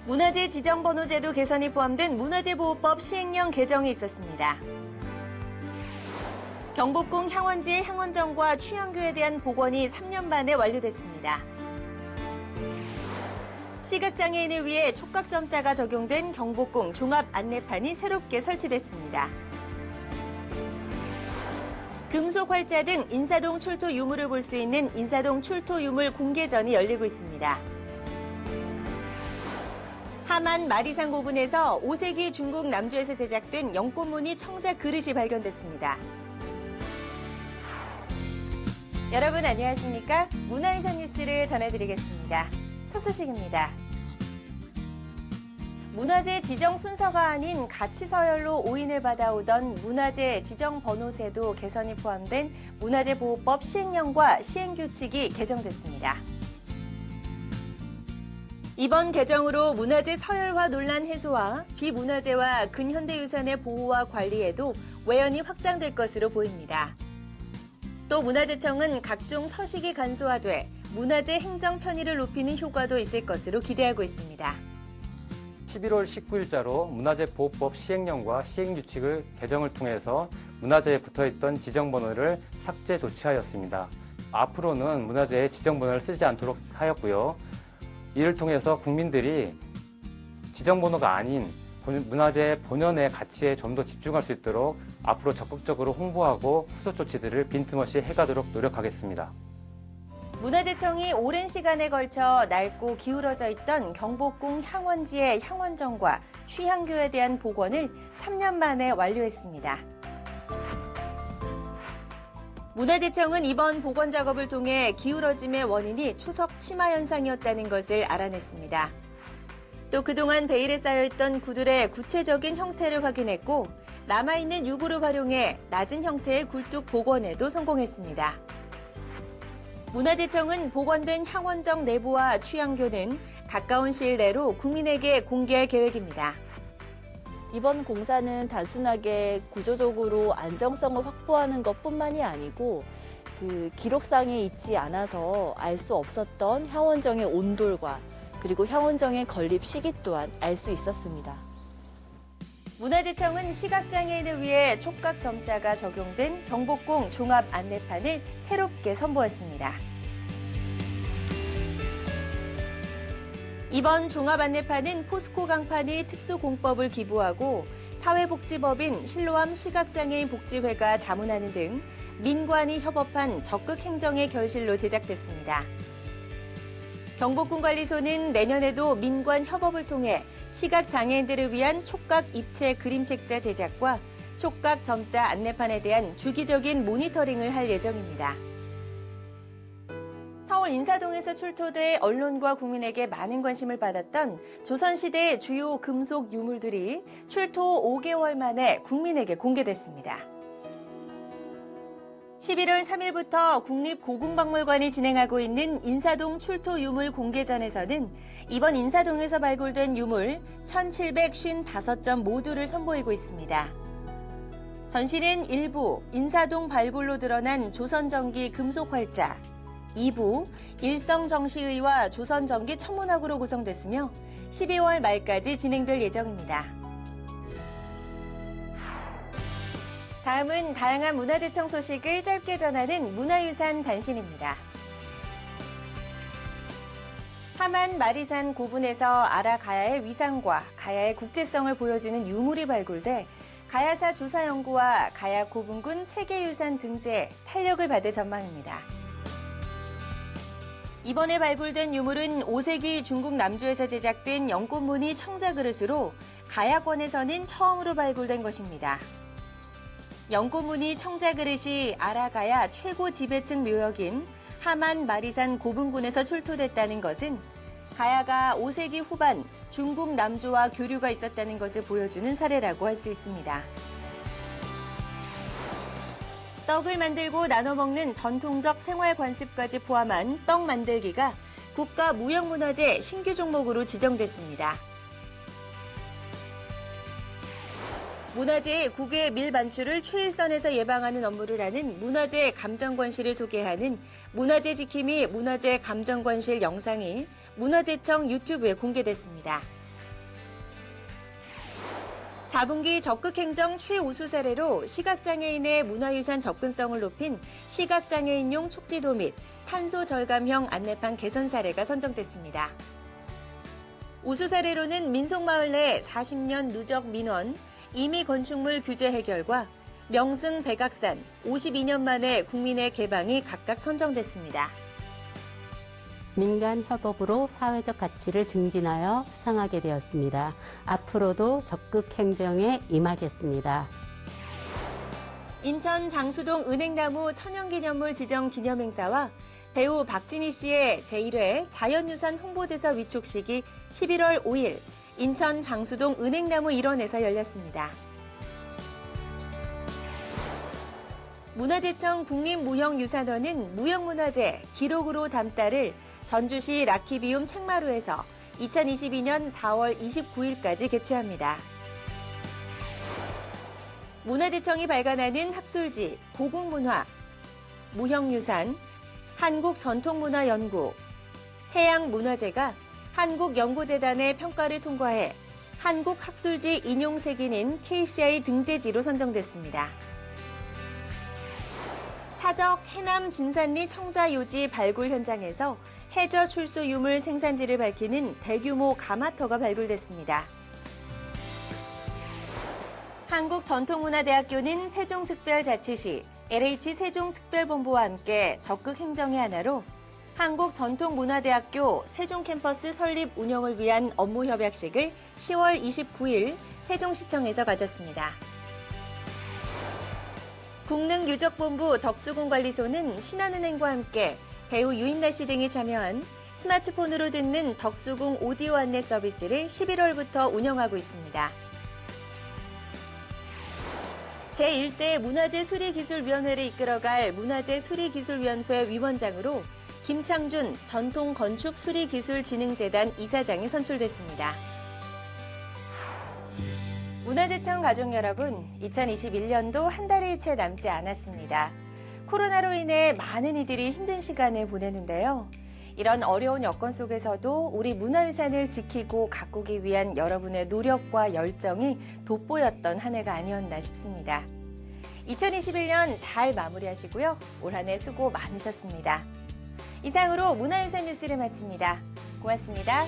문화재 지정번호제도 개선이 포함된 문화재보호법 시행령 개정이 있었습니다. 경복궁 향원지의 향원정과 취향교에 대한 복원이 3년 만에 완료됐습니다. 시각장애인을 위해 촉각점자가 적용된 경복궁 종합 안내판이 새롭게 설치됐습니다. 금속 활자 등 인사동 출토 유물을 볼 수 있는 인사동 출토 유물 공개전이 열리고 있습니다. 하만 마리산 고분에서 5세기 중국 남조에서 제작된 영꽃무늬 청자 그릇이 발견됐습니다. 여러분 안녕하십니까? 문화유산 뉴스를 전해드리겠습니다. 첫 소식입니다. 문화재 지정 순서가 아닌 가치 서열로 오인을 받아오던 문화재 지정 번호제도 개선이 포함된 문화재보호법 시행령과 시행규칙이 개정됐습니다. 이번 개정으로 문화재 서열화 논란 해소와 비문화재와 근현대유산의 보호와 관리에도 외연이 확장될 것으로 보입니다. 또 문화재청은 각종 서식이 간소화돼 문화재 행정 편의를 높이는 효과도 있을 것으로 기대하고 있습니다. 11월 19일자로 문화재보호법 시행령과 시행규칙을 개정을 통해서 문화재에 붙어있던 지정번호를 삭제 조치하였습니다. 앞으로는 문화재에 지정번호를 쓰지 않도록 하였고요. 이를 통해서 국민들이 지정번호가 아닌 문화재 본연의 가치에 좀 더 집중할 수 있도록 앞으로 적극적으로 홍보하고 후속 조치들을 빈틈없이 해가도록 노력하겠습니다. 문화재청이 오랜 시간에 걸쳐 낡고 기울어져 있던 경복궁 향원지의 향원정과 취향교에 대한 복원을 3년 만에 완료했습니다. 문화재청은 이번 복원 작업을 통해 기울어짐의 원인이 초석 치마 현상이었다는 것을 알아냈습니다. 또 그동안 베일에 쌓여있던 구들의 구체적인 형태를 확인했고 남아있는 유구를 활용해 낮은 형태의 굴뚝 복원에도 성공했습니다. 문화재청은 복원된 향원정 내부와 취향교는 가까운 시일 내로 국민에게 공개할 계획입니다. 이번 공사는 단순하게 구조적으로 안정성을 확보하는 것뿐만이 아니고 기록상에 있지 않아서 알 수 없었던 향원정의 온돌과 그리고 향원정의 건립 시기 또한 알 수 있었습니다. 문화재청은 시각장애인을 위해 촉각점자가 적용된 경복궁 종합 안내판을 새롭게 선보였습니다. 이번 종합 안내판은 포스코 강판이 특수공법을 기부하고 사회복지법인 실로암 시각장애인 복지회가 자문하는 등 민관이 협업한 적극 행정의 결실로 제작됐습니다. 경복궁관리소는 내년에도 민관 협업을 통해 시각장애인들을 위한 촉각 입체 그림책자 제작과 촉각 점자 안내판에 대한 주기적인 모니터링을 할 예정입니다. 서울 인사동에서 출토돼 언론과 국민에게 많은 관심을 받았던 조선시대의 주요 금속 유물들이 출토 5개월 만에 국민에게 공개됐습니다. 11월 3일부터 국립고궁박물관이 진행하고 있는 인사동 출토 유물 공개전에서는 이번 인사동에서 발굴된 유물 1,755점 모두를 선보이고 있습니다. 전시는 1부 인사동 발굴로 드러난 조선전기 금속 활자, 2부 일성정시의와 조선전기 천문학으로 구성됐으며 12월 말까지 진행될 예정입니다. 다음은 다양한 문화재청 소식을 짧게 전하는 문화유산 단신입니다. 하만 마리산 고분에서 아라가야의 위상과 가야의 국제성을 보여주는 유물이 발굴돼 가야사 조사연구와 가야 고분군 세계유산 등재에 탄력을 받을 전망입니다. 이번에 발굴된 유물은 5세기 중국 남조에서 제작된 영꽃무늬 청자그릇으로 가야권에서는 처음으로 발굴된 것입니다. 영꽃무늬 청자그릇이 아라가야 최고 지배층 묘역인 하만 마리산 고분군에서 출토됐다는 것은 가야가 5세기 후반 중국 남조와 교류가 있었다는 것을 보여주는 사례라고 할 수 있습니다. 떡을 만들고 나눠 먹는 전통적 생활 관습까지 포함한 떡 만들기가 국가무형문화재 신규 종목으로 지정됐습니다. 문화재의 국외 밀 반출을 최일선에서 예방하는 업무를 하는 문화재 감정관실을 소개하는 문화재 지킴이 문화재 감정관실 영상이 문화재청 유튜브에 공개됐습니다. 4분기 적극행정 최우수 사례로 시각장애인의 문화유산 접근성을 높인 시각장애인용 촉지도 및 탄소 절감형 안내판 개선 사례가 선정됐습니다. 우수 사례로는 민속마을 내 40년 누적 민원, 임의 건축물 규제 해결과 명승 백악산 52년 만에 국민의 개방이 각각 선정됐습니다. 민간 협업으로 사회적 가치를 증진하여 수상하게 되었습니다. 앞으로도 적극 행정에 임하겠습니다. 인천 장수동 은행나무 천연기념물 지정 기념행사와 배우 박진희 씨의 제1회 자연유산 홍보대사 위촉식이 11월 5일 인천 장수동 은행나무 일원에서 열렸습니다. 문화재청 국립무형유산원은 무형문화재 기록으로 담다를 전주시 라키비움 책마루에서 2022년 4월 29일까지 개최합니다. 문화재청이 발간하는 학술지, 고궁문화, 무형유산, 한국전통문화연구, 해양문화재가 한국연구재단의 평가를 통과해 한국학술지 인용색인인 KCI 등재지로 선정됐습니다. 사적 해남 진산리 청자요지 발굴 현장에서 해저 출수 유물 생산지를 밝히는 대규모 가마터가 발굴됐습니다. 한국전통문화대학교는 세종특별자치시, LH 세종특별본부와 함께 적극 행정의 하나로 한국전통문화대학교 세종캠퍼스 설립 운영을 위한 업무협약식을 10월 29일 세종시청에서 가졌습니다. 국능유적본부 덕수궁관리소는 신한은행과 함께 배우 유인나 씨 등이 참여한 스마트폰으로 듣는 덕수궁 오디오 안내 서비스를 11월부터 운영하고 있습니다. 제1대 문화재수리기술위원회를 이끌어갈 문화재수리기술위원회 위원장으로 김창준 전통건축수리기술진흥재단 이사장이 선출됐습니다. 문화재청 가족 여러분, 2021년도 한 달이 채 남지 않았습니다. 코로나로 인해 많은 이들이 힘든 시간을 보내는데요. 이런 어려운 여건 속에서도 우리 문화유산을 지키고 가꾸기 위한 여러분의 노력과 열정이 돋보였던 한 해가 아니었나 싶습니다. 2021년 잘 마무리하시고요. 올 한 해 수고 많으셨습니다. 이상으로 문화유산 뉴스를 마칩니다. 고맙습니다.